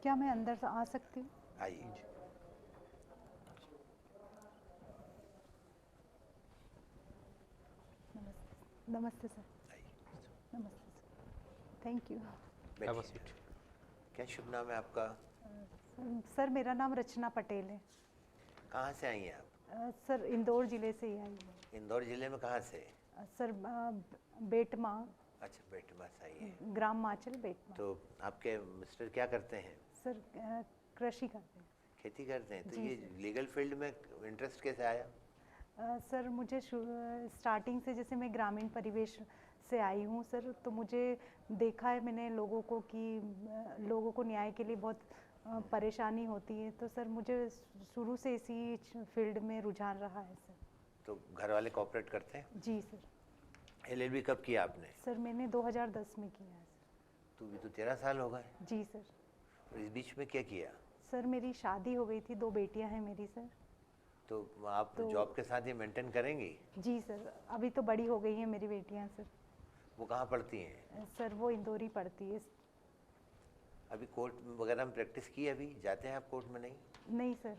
क्या मैं अंदर से आ सकती हूँ? आइए जी। नमस्ते नमस्ते सर। आइए, नमस्ते sir, thank you. Have a बैठिए। सीट। क्या शुभ नाम है आपका? सर मेरा नाम रचना पटेल है। कहाँ से आई हैं आप? सर इंदौर ज़िले से ही आई हूँ। इंदौर जिले में कहाँ से? सर बेटमा, अच्छा, बेटमा से आई हैं। ग्राम माचल बेटमा। तो आपके मिस्टर क्या करते हैं? सर कृषि करते हैं। खेती करते हैं। तो जी ये सर। लीगल फील्ड में इंटरेस्ट कैसे आया? सर मुझे स्टार्टिंग से, जैसे मैं ग्रामीण परिवेश से आई हूँ सर, तो मुझे देखा है मैंने लोगों को कि लोगों को न्याय के लिए बहुत परेशानी होती है। तो सर मुझे शुरू से इसी फील्ड में रुझान रहा है सर। तो घर वाले कोऑपरेट करते हैं? जी सर। एलएलबी कब किया आपने? सर मैंने 2010 में किया है सर। तो भी तो 13 साल हो गए। जी सर। और इस बीच में क्या किया? सर मेरी शादी हो गई थी, 2 बेटियां हैं मेरी सर। तो आप जॉब के साथ ये मेंटेन करेंगी? जी सर, अभी तो बड़ी हो गई हैं मेरी बेटियां सर। वो कहाँ पढ़ती हैं? सर वो इंदौरी पढ़ती है। अभी कोर्ट वगैरह में प्रैक्टिस की? अभी जाते हैं आप कोर्ट में? नहीं, नहीं सर।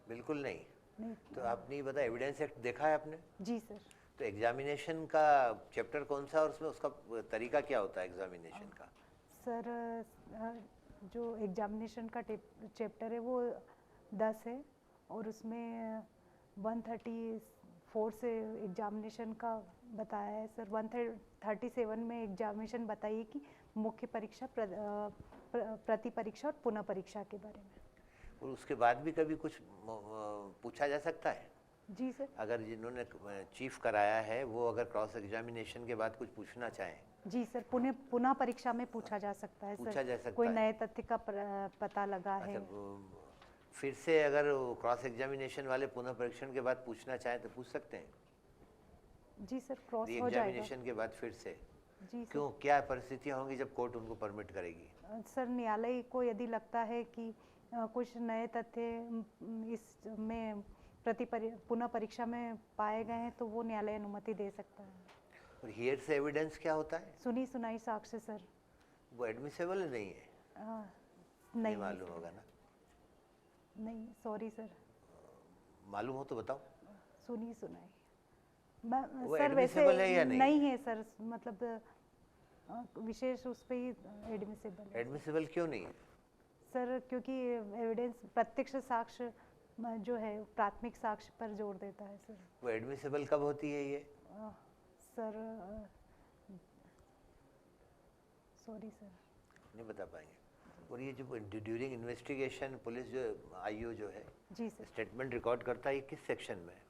बिल्कुल नहीं। नहीं। तो आपने ये बताया, एविडेंस एक्ट देखा है आपने? जी सर। तो एग्जामिनेशन का चैप्टर कौन सा और उसमें उसका तरीका क्या होता है एग्जामिनेशन का? सर जो एग्जामिनेशन का चैप्टर है वो 10 है, और उसमें 134 से एग्जामिनेशन का बताया है सर। 137 में एग्जामिनेशन बताइए कि मुख्य परीक्षा, प्रति परीक्षा और पुनः परीक्षा के बारे में। और उसके बाद भी कभी कुछ पूछा जा सकता है? जी सर। अगर जिन्होंने चीफ कराया है वो अगर क्रॉस एग्जामिनेशन के बाद कुछ पूछना चाहें? जी सर, पुनः परीक्षा में पूछा जा सकता है सर। पूछा जा सकता कोई है। नए तथ्य का पता लगा है। अच्छा, फिर से अगर क्रॉस एग्जामिनेशन वाले पुनः परीक्षण के बाद पूछना चाहें तो पूछ सकते हैं? जी सर, क्रॉस हो जाएगा। एग्जामिनेशन के बाद फिर से? जी सर। क्यों, क्या परिस्थितियां होंगी जब कोर्ट उनको परमिट करेगी? सर न्यायालय को यदि लगता है कि कुछ नए तथ्य इसमें पुनः परीक्षा में पाए गए हैं, तो वो न्यायालय अनुमति दे सकता है। और हियर से एविडेंस क्या होता है? सुनी सुनाई साक्ष्य सर। वो एडमिसेबल नहीं है? नहीं मालूम होगा ना? नहीं, सॉरी सर। मालूम हो तो बताओ। सुनी सुनाई वो सर वैसे admissible है या नहीं? है सर, मतलब विशेष उस पे ही एडमिसेबल है। एडमिसेबल क्यों नहीं है? सर क्योंकि एविडेंस, प्रत्यक्ष साक्ष्य जो है प्राथमिक साक्ष्य पर जोर देता है सर। वो एडमिसेबल कब होती है ये? सर सॉरी सर, नहीं बता पाएंगे। और ये जो ड्यूरिंग इन्वेस्टिगेशन पुलिस जो आईओ जो है जी सर, स्टेटमेंट रिकॉर्ड करता है, ये किस सेक्शन में है?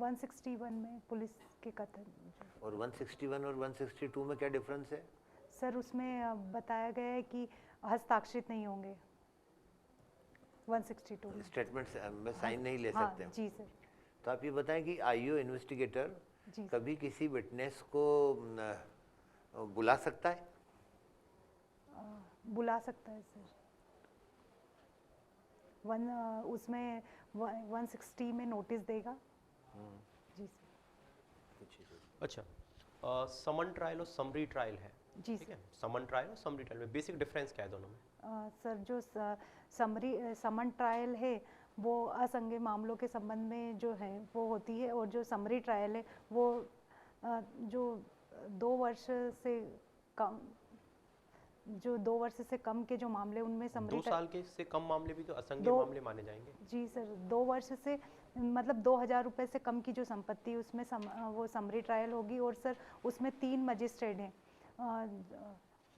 161 में पुलिस के कथन। और 161 और 162 में क्या डिफरेंस है? सर उसमें बताया गया है कि हस्ताक्षरित नहीं होंगे 162 में। स्टेटमेंट में साइन नहीं ले हाँ, सकते हम। जी सर। तो आप ये बताएं कि आईओ इन्वेस्टिगेटर जी कभी किसी विटनेस को बुला सकता है? बुला सकता है सर। उसमें 160 में नोटिस देगा। जी सर। अच्छा, समन ट्रायल और समरी ट्रायल है। जी ठीक सर। है, समन ट्रायल और समरी ट्रायल में बेसिक डिफरेंस क्या है दोनों में? सर जो समन ट्रायल है वो असंज्ञेय मामलों के संबंध में जो है वो होती है, और जो समरी ट्रायल है वो जो 2 वर्ष से कम, जो 2 वर्ष से कम के जो मामले, उनमें 2 साल के से कम मामले भी तो असंज्ञेय मामले माने जाएंगे। जी सर, 2 वर्ष से मतलब 2000 रुपये से कम की जो संपत्ति, उसमें वो समरी ट्रायल होगी। और सर उसमें 3 मजिस्ट्रेट हैं,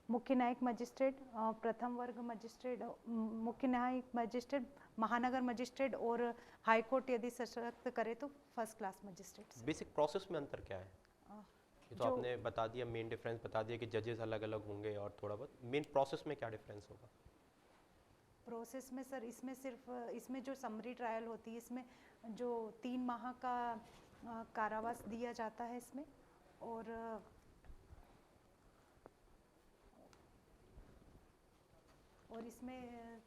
मुख्य न्यायिक मजिस्ट्रेट, प्रथम वर्ग मजिस्ट्रेट, मुख्य न्यायिक मजिस्ट्रेट, महानगर मजिस्ट्रेट, और हाई कोर्ट यदि सशक्त करे तो first class magistrate. Basic process में अंतर क्या है? ये तो आपने बता दिया, मेन डिफरेंस बता दिया कि जजेस अलग अलग होंगे, और थोड़ा बहुत मेन प्रोसेस में क्या डिफरेंस होगा? प्रोसेस में सर इसमें सिर्फ इसमें जो समरी ट्रायल होती है, इसमें जो 3 माह का कारावास दिया जाता है इसमें। और इसमें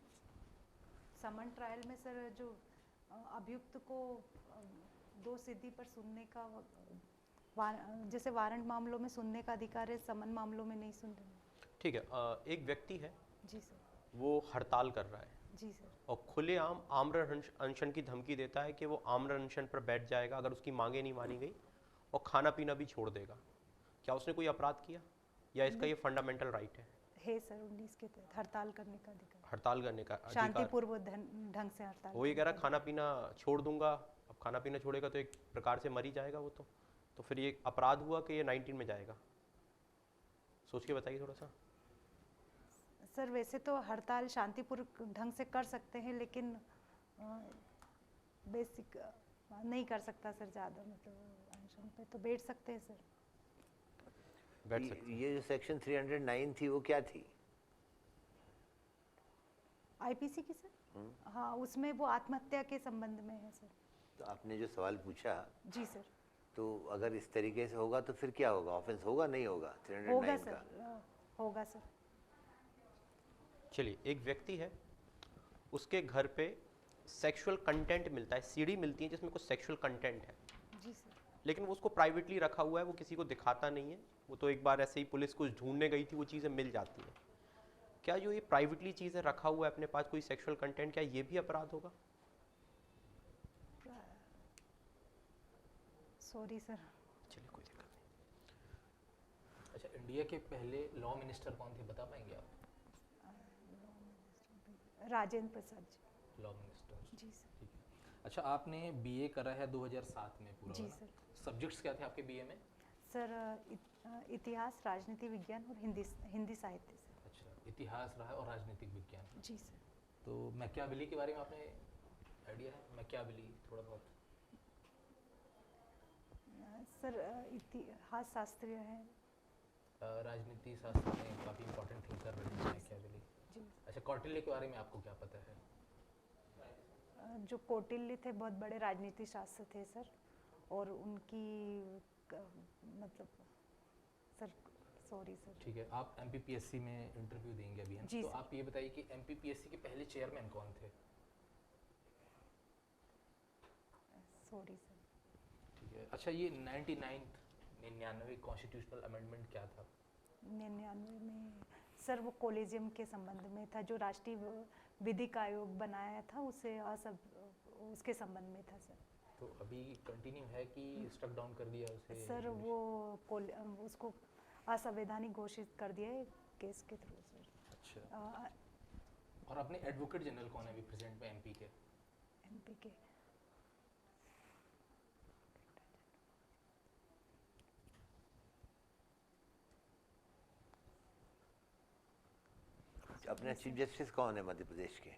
समन ट्रायल में सर जो अभियुक्त को 2 सिद्धि पर सुनने का, जैसे वारंट मामलों में सुनने का अधिकार है, समन मामलों में नहीं सुनते। ठीक है, एक व्यक्ति है जी सर। वो हड़ताल कर रहा है जी सर। और खुलेआम आमरण अनशन की धमकी देता है कि वो आमरण अनशन पर बैठ जाएगा अगर उसकी मांगे नहीं मानी गई, और खाना पीना भी छोड़ देगा। क्या उसने कोई अपराध किया या इसका ये फंडामेंटल राइट है सर 19 के तहत हड़ताल करने का अधिकार, हड़ताल करने का अधिकार? शांतिपूर्व ढंग से हड़ताल वो ये कह रहा करने खाना पीना छोड़ दूंगा। अब खाना पीना छोड़ेगा तो एक प्रकार से मर ही जाएगा वो तो फिर ये अपराध हुआ कि ये 19 में जाएगा? सोच के बताइए थोड़ा सा। का। सर वैसे तो हड़ताल शांतिपूर्व ढंग से कर सकते हैं, लेकिन बेसिक नहीं कर सकता सर ज़्यादा, मतलब अनशन पे तो बैठ सकते हैं सर। बैठ सकते हैं। ये जो सेक्शन 309 थी वो क्या थी? आईपीसी की सर? हाँ, उसमें वो आत्महत्या के संबंध में है सर। तो आपने जो सवाल पूछा, जी सर। तो अगर इस तरीके से होगा तो फिर क्या होगा? ऑफेंस होगा नहीं होगा 309 होगा का? सर, होगा सर। चलिए, एक व्यक्ति है, उसके घर पे सेक्सुअल कंटेंट मिलता है, सीडी मिलती है जिसमें कुछ सेक्सुअल कंटेंट है, जी सर। लेकिन वो उसको प्राइवेटली रखा हुआ है, वो किसी को दिखाता नहीं है। वो तो एक बार ऐसे ही पुलिस कुछ ढूंढने गई थी, वो चीज़ें मिल जाती हैं। क्या जो ये प्राइवेटली चीज़ें रखा हुआ है अपने पास कोई सेक्सुअल कंटेंट, क्या ये भी अपराध होगा? Sorry sir. चलिए, कोई दिक्कत नहीं। अच्छा, इंडिया के पहले लॉ मिनिस्टर कौन थे, बता पाएंगे आप? राजेंद्र प्रसाद जी। लॉ मिनिस्टर, जी सर। ठीक है। अच्छा, आपने बीए करा है 2007 में पूरा? जी है ना? सर। सब्जेक्ट्स क्या थे आपके बीए में? सर इतिहास, राजनीति विज्ञान और हिंदी साहित्य सर। अच्छा, इतिहास रहा है और राजनीतिक विज्ञान। जी सर। तो मैकियावेली के बारे में आपने आइडिया है? मैकियावेली थोड़ा बहुत? सर इतिहास शास्त्रीय है। राजनीति शास्त्र में काफ़ी इंपॉर्टेंट थिंकर रहे हैं मैकियावेली। जी। अच्छा, कौटिल्य के बारे में आपको क्या पता है? जो कौटिल्य थे बहुत बड़े राजनीति शास्त्र थे सर, और उनकी मतलब सर, सॉरी सर। ठीक है, आप एमपीपीएससी में इंटरव्यू देंगे अभी, है ना? जी तो सर। आप ये बताइए कि एमपीपीएससी के पहले चेयरमैन कौन थे? Sorry sir. ठीक है। अच्छा, ये 99 कॉन्स्टिट्यूशनल अमेंडमेंट क्या था? 99 में सर वो कॉलेजियम के संबंध में था, जो राष्ट्रीय विधिक आयोग बनाया था उसके संबंध में था सर। तो अभी कंटिन्यू है कि स्टक डाउन कर दिया उसे? सर वो उसको असंवैधानिक घोषित कर दिया है केस के थ्रू सर। अच्छा, और अपने एडवोकेट जनरल कौन है अभी प्रेजेंट में एमपी के? एमपी के अपने चीफ जस्टिस कौन है मध्य प्रदेश के?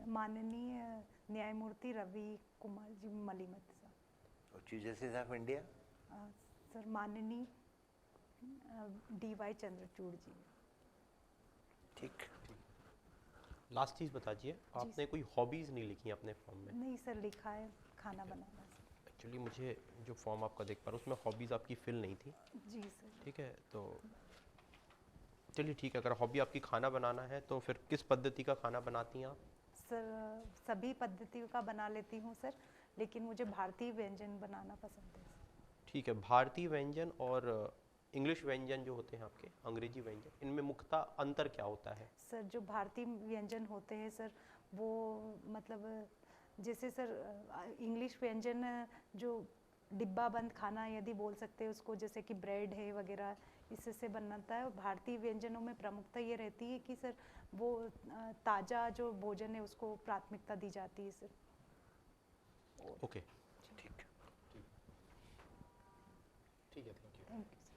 माननीय न्यायमूर्ति रवि कुमार जी मलिमत साहब। और chief justice of India? Sir माननीय DY चंद्रचूड़ जी। ठीक। लास्ट चीज़ बता दीजिए, आपने कोई हॉबीज़ नहीं लिखी अपने फॉर्म में? नहीं सर, लिखा है खाना बनाना सर। एक्चुअली मुझे जो फॉर्म आपका देख पा रहा हूँ उसमें हॉबीज़ आपकी फिल नहीं थी। जी सर। ठीक है, तो चलिए ठीक है, अगर हॉबी आपकी खाना बनाना है तो फिर किस पद्धति का खाना बनाती हैं आप? सर सभी पद्धतियों का बना लेती हूँ सर, लेकिन मुझे भारतीय व्यंजन बनाना पसंद है। ठीक है, भारतीय व्यंजन और इंग्लिश व्यंजन जो होते हैं आपके, अंग्रेजी व्यंजन, इनमें मुख्यतः अंतर क्या होता है? सर जो भारतीय व्यंजन होते हैं सर, वो मतलब जैसे सर इंग्लिश व्यंजन जो डिब्बा बंद खाना यदि बोल सकते हैं उसको, जैसे कि ब्रेड है वगैरह, इससे बनता है। और भारतीय व्यंजनों में प्रमुखता ये रहती है कि सर वो ताज़ा जो भोजन है उसको प्राथमिकता दी जाती है सर। ओके। ठीक। ठीक है, thank you. Thank you sir.